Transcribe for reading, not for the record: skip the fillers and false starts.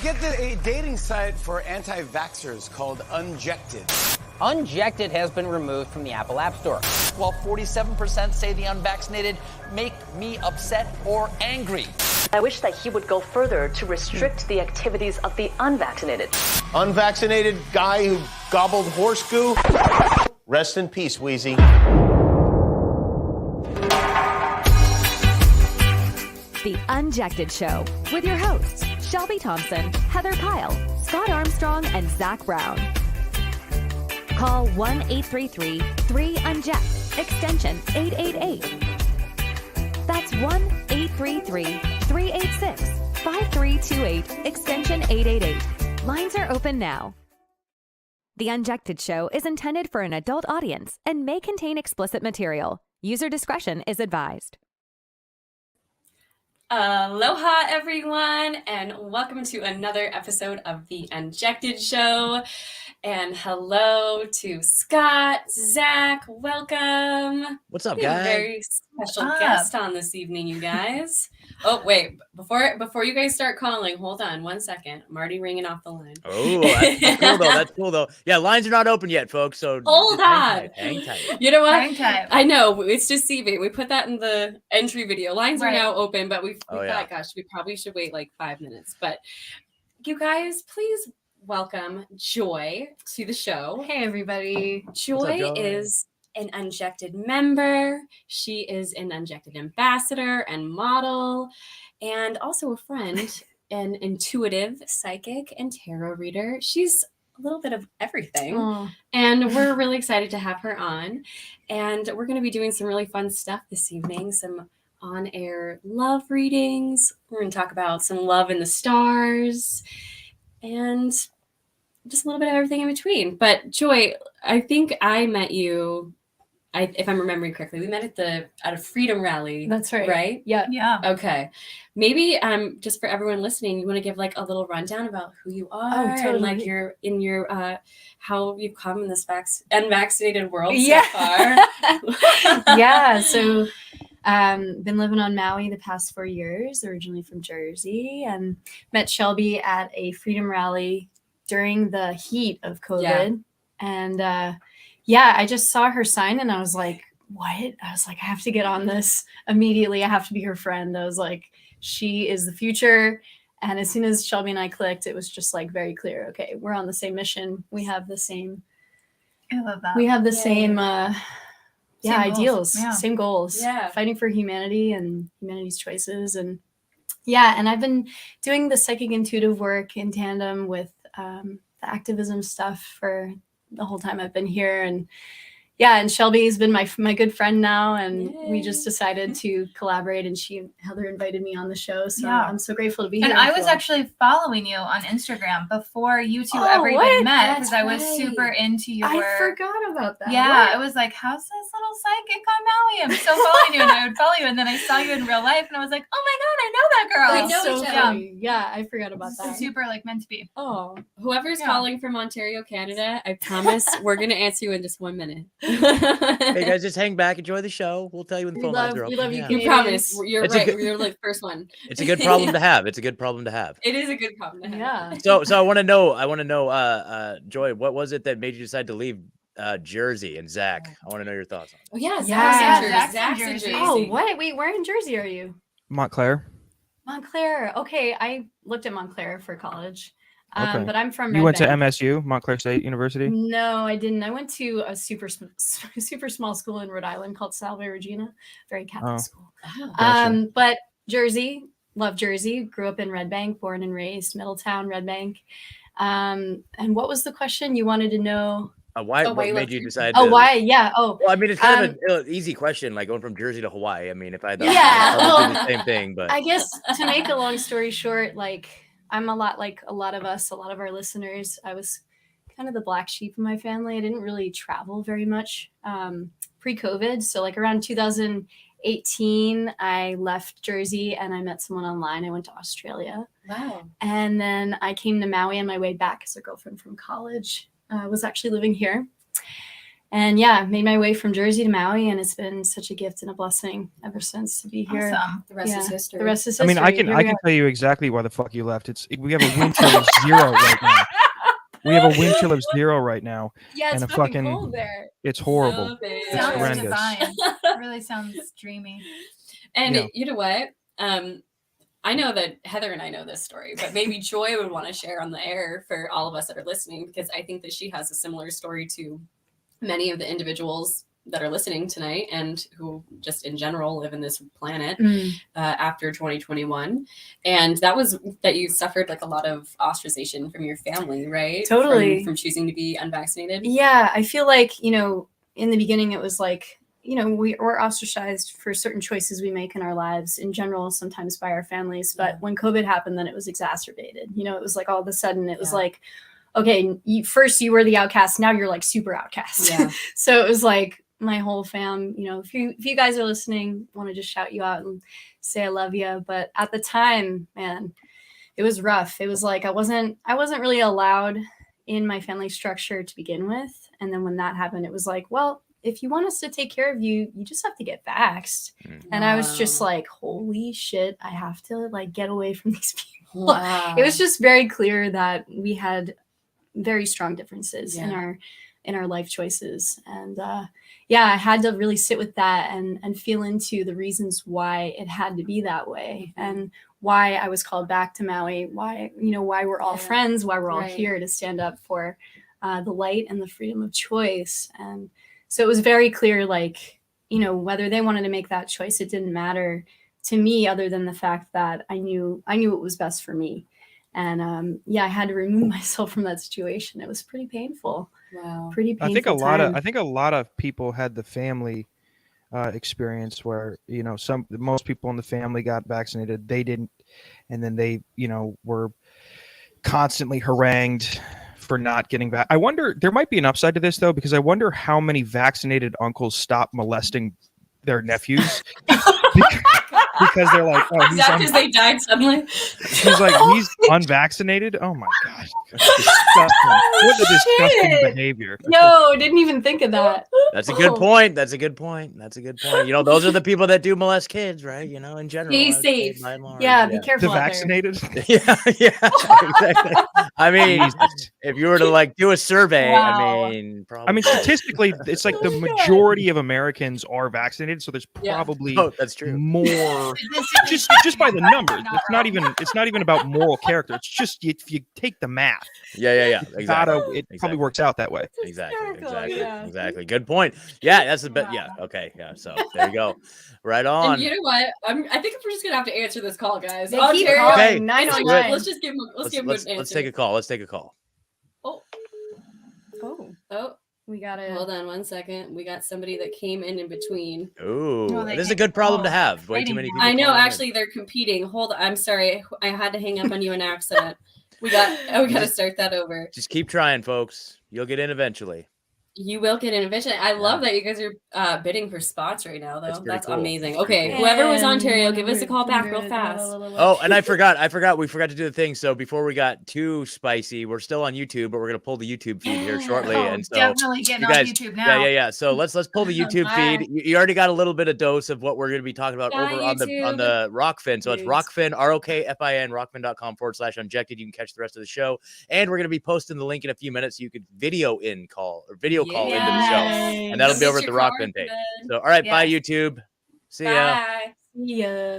Get a dating site for anti-vaxxers called Unjected. Unjected has been removed from the Apple App Store. While 47% say the unvaccinated make me upset or angry. I wish that he would go further to restrict the activities of the unvaccinated. Unvaccinated guy who gobbled horse goo? Rest in peace, Wheezy. The Unjected Show with your hosts, Shelby Thompson, Heather Kyle, Scott Armstrong, and Zach Brown. Call 1-833-3-UNJECT, extension 888. That's 1-833-386-5328, extension 888. Lines are open now. The Unjected Show is intended for an adult audience and may contain explicit material. User discretion is advised. Aloha, everyone, and welcome to another episode of The Unjected Show. And hello to Scott, Zach, welcome. What's up, we have guys? a very special guest on this evening, you guys. Oh, wait, before you guys start calling, hold on 1 second. I'm already ringing off the line. Oh, that's cool, though. That's cool, though. Yeah, lines are not open yet, folks, so hold on. Hang tight. You know what? Hang tight. I know, it's deceiving. We put that in the entry video. Lines are now open, but we thought, gosh, we probably should wait like 5 minutes. But you guys, please welcome Joy to the show. Hey, everybody. Joy is an Unjected member. She is an Unjected ambassador and model, and also a friend, an intuitive psychic and tarot reader. She's a little bit of everything. And we're really excited to have her on. And we're going to be doing some really fun stuff this evening, some on-air love readings. We're going to talk about some love in the stars and just a little bit of everything in between. But Joy, I think I met you, if I'm remembering correctly, we met at a Freedom Rally. That's right. Right? Yeah. Okay. Maybe just for everyone listening, you want to give like a little rundown about who you are and like your how you've come in this unvaccinated world so far. Yeah. So been living on Maui the past 4 years, originally from Jersey, and met Shelby at a Freedom Rally during the heat of COVID. And I just saw her sign and I was like, what? I was like, I have to get on this immediately. I have to be her friend. I was like, she is the future. And as soon as Shelby and I clicked, it was just like very clear. Okay, we're on the same mission. We have the same. I love that. We have the same ideals, same goals. Yeah. Fighting for humanity and humanity's choices. And and I've been doing the psychic intuitive work in tandem with the activism stuff for the whole time I've been here. And Shelby's been my good friend now, and we just decided to collaborate, and Heather invited me on the show, so I'm so grateful to be here. And I was actually following you on Instagram before you two ever even met, because I was super into your... I forgot about that. Yeah, I was like, how's this little psychic on Maui? I'm so following you, and I would follow you, and then I saw you in real life, and I was like, oh my God, I know that girl. We know each other. Yeah, I forgot about that. Super meant to be. Oh, whoever's calling from Ontario, Canada, I promise we're going to answer you in just 1 minute. Hey guys, just hang back, enjoy the show. We'll tell you when the phone lines are open. We love you. We promise. You're right. You're like first one. It's a good problem to have. It's a good problem to have. It is a good problem to have. Yeah. So I want to know, Joy, what was it that made you decide to leave Jersey? And Zach, I want to know your thoughts on it. Oh yeah, Zach's in Jersey. Oh, what? Wait, where in Jersey are you? Montclair. Okay, I looked at Montclair for college. Okay. But I'm from You went to Red Bank. MSU, Montclair State University? No, I didn't. I went to a super small school in Rhode Island called Salve Regina, very Catholic school. Gotcha. But Jersey, love Jersey. Grew up in Red Bank, born and raised, Middletown, Red Bank. And what was the question you wanted to know? What made you decide? Why? Yeah. Oh, well, I mean, it's kind of an easy question, like going from Jersey to Hawaii. I mean, if I thought I'd do the same thing, but I guess to make a long story short, like I'm a lot like a lot of us, a lot of our listeners. I was kind of the black sheep in my family. I didn't really travel very much pre-COVID. So like around 2018, I left Jersey and I met someone online. I went to Australia. Wow. And then I came to Maui on my way back as a girlfriend from college. Was actually living here. And yeah, made my way from Jersey to Maui, and it's been such a gift and a blessing ever since to be here. Awesome. The rest is history. The rest is I history. mean, I can tell you exactly why the fuck you left. We have a wind chill of 0 right now. We have a wind chill of 0 right now. Yeah, it's and a fucking cold there. It's horrible. It It's sounds horrendous. divine. It really sounds dreamy. And you know what? I know that Heather and I know this story, but maybe Joy would want to share on the air for all of us that are listening, because I think that she has a similar story to many of the individuals that are listening tonight and who just in general live in this planet after 2021. And that was that you suffered like a lot of ostracization from your family, right? Totally. From choosing to be unvaccinated. Yeah, I feel like, in the beginning it was like, we're ostracized for certain choices we make in our lives in general, sometimes by our families. But when COVID happened, then it was exacerbated. It was like all of a sudden it was like, okay, first you were the outcast, now you're like super outcast. Yeah. So it was like my whole fam, if you guys are listening, want to just shout you out and say I love you. But at the time, man, it was rough. It was like I wasn't really allowed in my family structure to begin with. And then when that happened, it was like, well, if you want us to take care of you, you just have to get vaxxed. And I was just like, holy shit, I have to like get away from these people. Wow. It was just very clear that we had very strong differences in our life choices. And I had to really sit with that and feel into the reasons why it had to be that way and why I was called back to Maui, why we're all friends, why we're all here to stand up for the light and the freedom of choice. And so it was very clear, like, whether they wanted to make that choice, it didn't matter to me other than the fact that I knew what was best for me. And I had to remove myself from that situation. It was pretty painful. Wow. Pretty painful. I think a lot of people had the family experience where, most people in the family got vaccinated. They didn't. And then they, were constantly harangued for not getting back. I wonder, there might be an upside to this though, because I wonder how many vaccinated uncles stop molesting their nephews because they're like, oh, is that because they died suddenly? He's like, he's unvaccinated. Oh my gosh, disgusting! What a disgusting behavior. No, didn't even think of that. That's a good point. That's a good point. Those are the people that do molest kids, right? In general. Stay safe. Yeah, be careful. The vaccinated. Yeah, exactly. I mean, if you were to like do a survey, probably. I mean, statistically, it's like the majority of Americans are vaccinated, so there's probably that's true. More just by the numbers. It's not even about moral character. It's just if you take the math. Yeah. Exactly. It probably works out that way. Exactly. Good point. Yeah, that's the best. Yeah. Okay. Yeah. So there you go. Right on. And you know what? I think we're just gonna have to answer this call, guys. They keep calling. Okay. 909. Let's just give him. Let's give him an answer. Let's take a call. Oh. We got it. Hold on 1 second. We got somebody that came in between. Ooh, this is a good problem to have. Way too many people. I know. Actually, they're competing. Hold on. I'm sorry. I had to hang up on you in accident. We got to start that over. Just keep trying, folks. You'll get in eventually. You will get in eventually. I love that you guys are bidding for spots right now, though. That's cool. Amazing. Okay, whoever was Ontario, give us a call back real fast. Oh, and I forgot. We forgot to do the thing. So before we got too spicy, we're still on YouTube, but we're gonna pull the YouTube feed here shortly. And so definitely getting on YouTube now. Yeah. So let's pull the YouTube feed. You already got a little bit of dose of what we're gonna be talking about over on the Rockfin. So it's Rockfin, ROKFIN, rockfin.com/unjected. You can catch the rest of the show, and we're gonna be posting the link in a few minutes so you could video call into the show. And that'll be over at the Rockfin page. So, all right, bye, YouTube. See ya. See ya.